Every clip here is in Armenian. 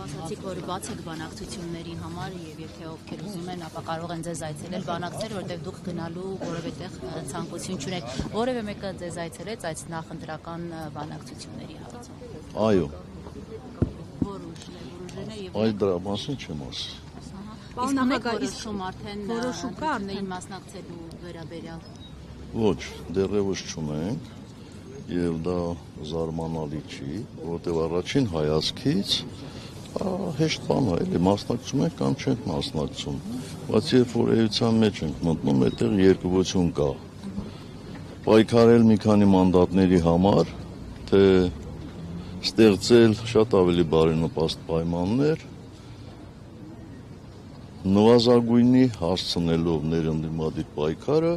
Ասացիք, որ բաց եք բանակցությունների համար եւ եթե ովքեր ուզում են, ապա կարող են ձեզ այցելել բանակցել, որտեղ դուք գնալու որևէ տեղ ցանկություն չունեք։ Որևէ մեկը ձեզ այցելեց այդ նախընտրական բանակցությունների հարցում։ Այո։ Որոշն է եւ Այդ դրա մասին չեմ ասի։ Պարոն նախագահ, իսկ արդեն որոշում մասնակցելու վերաբերյալ։ Ոչ, դեռևս չունենք եւ դա զարմանալի չի, որովհետեւ առաջին հայացքից հեշտ բան է, էլի մասնակցում ենք կամ չենք մասնակցում, բայց երբ որ էության մեջ ենք մտնում, այդտեղ երկվություն կա։ Պայքարել մի քանի մանդատների համար, թե ստեղծել շատ ավելի բարենպաստ պայմաններ, նվազագույնի հասցնելով ներընդդիմադիր պայքարը,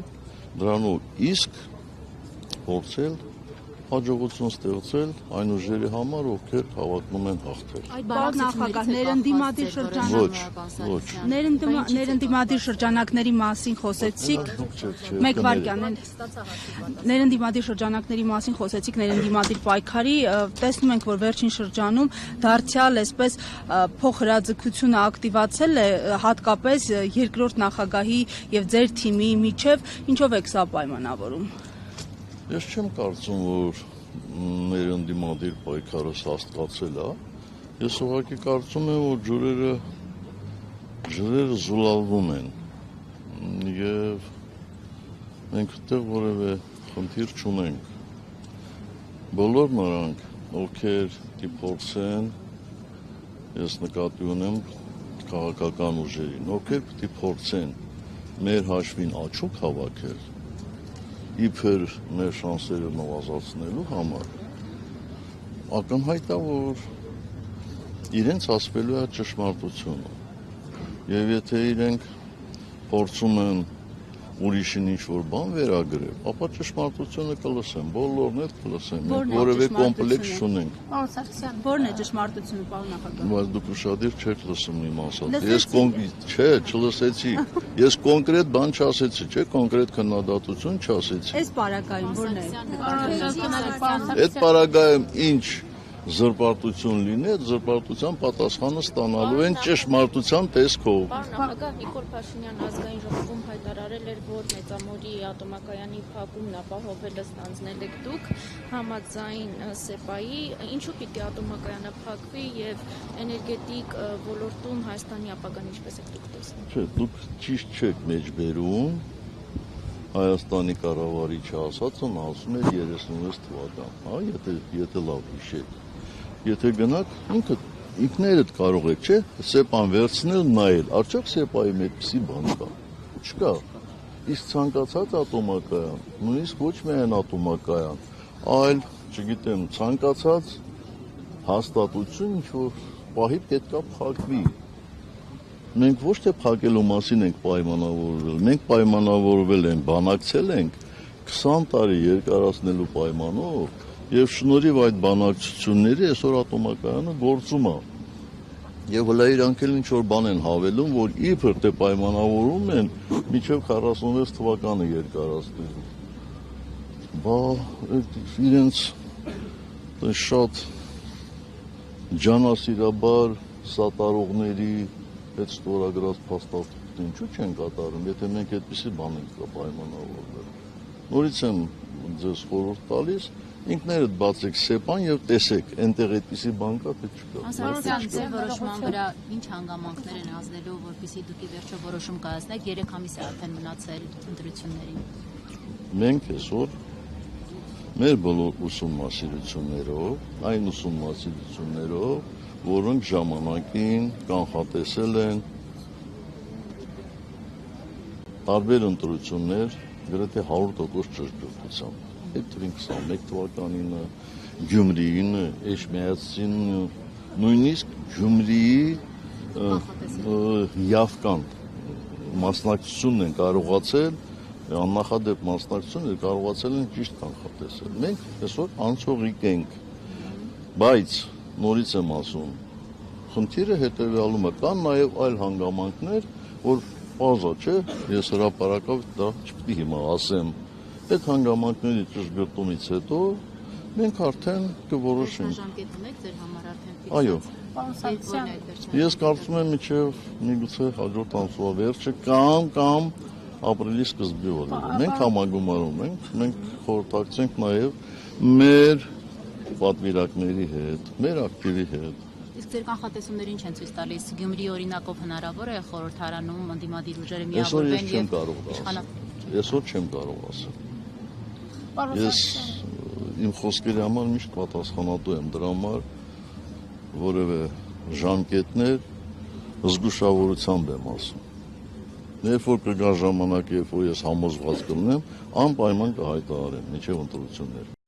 դրանով իսկ փորձել հաջողություն ստեղծել այն ուժերի համար, ովքեր հավակնում են հաղթել։ Պարոն նախագահ, ներընդդիմադիր շրջանակների մասին խոսեցիք, մեկ վայրկյան, ներընդդիմադիր շրջանակների մասին խոսեցիք, ներընդդիմադիր պայքարի, տեսնում ենք, որ վերջին շրջանում դարձյալ այսպես փոխհրաձգությունը ակտիվացել է, հատկապես երկրորդ նախագահի եւ ձեր թիմի միջև, ինչով եք սա պայմանավորում։ Ես չեմ կարծում, որ ներընդդիմադիր պայքարը սաստկացել է։ Ես ուղղակի կարծում եմ, որ ջրերը զուլալվում են եւ մենք այդտեղ որևէ խնդիր չունենք։ Բոլոր նրանք, ովքեր դիփորձեն, ես նկատի ունեմ քաղաքական ուժերին, ովքեր դիփորձեն մեր հաշվին աչուկ հավաքել, իբր մեր շանսերը նվազացնելու համար ակնհայտ է, որ իրենց ասվելու է ճշմարտությունը եւ եթե իրենք փորձում են ուրիշին ինչ-որ բան վերագրել, ապա ճշմարտությունը կլսեն, բոլորն էլ կլսեն, մենք որևէ կոմպլեքս չունենք։ Պարոն Սարգսյան, ո՞րն է ճշմարտությունը, պարոն նախագահ։ Բայց դուք ուշադիր չեք լսում իմ ասածը։ Չլսեցի։ Ես կոնկրետ բան չասեցի, չէ, կոնկրետ քննադատություն չասեցի։ Այս պարագայում ո՞րն է։ Այդ պարագայում ինչ զրպարտություն լինի, այդ զրպարտության պատասխանը ստանալու են ճշմարտության տեսքով։ Պարոն նախագահ, Նիկոլ Փաշինյան ազգային ժողովում հայտարարել էր, որ Մեծամորի ատոմակայանի փակումն ապահովելը ստանձնել եք դուք համաձայն ՍԵՊԱ-ի, ինչու պիտի ատոմակայանը փակվի եւ էներգետիկ ոլորտում Հայաստանի ապագան ինչպես եք դուք տեսնում։ Չէ, դուք ճիշտ չեք մեջբերում։ Հայաստանի կառավարիչը ասածն ասում էր 36 թվական, հա, եթե լավ հիշեք։ Եթե գնաք, ինքներդ կարող եք, չէ, ՍԵՊԱ-ն վերցնել, նայել, արդյոք ՍԵՊԱ-ի այդպիսի բան կա։ Չկա։ Իսկ ցանկացած ատոմակայան, նույնիսկ ոչ միայն ատոմակայան, այլ, չգիտեմ, ցանկացած հաստատություն, ինչ որ պահի պետքա փակվի։ Մենք ոչ թե փակելու մասին ենք պայմանավորվել, մենք պայմանավորվել ենք, բանակցել ենք 20 տարի երկարացնելու պայմանով եւ շնորհիվ այդ բանակցությունների այսօր ատոմակայանը գործում է։ Եվ հլա իրանք էլ ինչ-որ բան են հավելում, որ իբր թե պայմանավորում են մինչև 46 թվականը երկարացնելու։ Բա իրենց շատ ջանասիրաբար սատարողների այդ ստորագրած փաստաթղթը ինչու չեն կատարում, եթե մենք այդպիսի բան ենք պայմանավորվել։ Նորից եմ ձեզ խորհուրդ տալիս, ինքներդ բացեք ՍԵՊԱ-ն եւ տեսեք, այնտեղ այդպիսի բան կա, թե չկա։ Անսարսյան, ձեր որոշման վրա ինչ հանգամանքներ են ազդելու, որպեսզի դուք ի վերջո որոշում կայացնեք, 3 ամիս է արդեն մնացել ընտրություններին։ Մենք այսօր մեր բոլոր ուսումնասիրություններով, այն ուսումնասիրություններով, որոնք ժամանակին կանխատեսել են տարբեր ընտրություններ գրեթե 100% ճշգրտությամբ։ Այդ թվին 21 թվականինը, Գյումրիինը, Էջմիածինը, նույնիսկ Գյումրիի Յավկան մասնակցությունն են կարողացել, աննախադեպ մասնակցություն կարողացել են ճիշտ կանխատեսել։ Մենք այսօր անցողիկ ենք, բայց նորից եմ ասում, խնդիրը հետևյալում է, կան նաև այլ հանգամանքներ, որ բազա չէ, ես հրապարակով դա չպետք է հիմա ասեմ, այդ հանգամանքների ճշգրտումից հետո մենք արդեն կորոշենք։ Ժամկետ ունեք ձեր համար արդեն։ Պարոն Սարգսյան, Ես կարծում եմ միջև միգուցե հաջորդ ամսվա վերջը կամ ապրիլի սկզբի օրը։ Մենք համագումարում ենք, մենք խորհրդակցենք նաև մեր պատվիրակների հետ, մեր ակտիվի հետ։ Իսկ ձեր կանխատեսումները ինչ են ցույց տալիս Գյումրի օրինակով հնարավոր է խորհրդարանում ընդդիմադիր ուժերը Այսօր ես միավորվեն չեմ եւ կարող ասել։ Այսօր չեմ կարող ասել։ պարոն Ես Սարգսյան, իմ խոսքերի համար միշտ պատասխանատու եմ դրա համար, որևէ ժամկետներ զգուշավորությամբ եմ ասում։ Երբ որ կգա ժամանակ, երբ որ ես համոզված կլինեմ, անպայման կհայտարարեմ, մինչև ընտրություններ։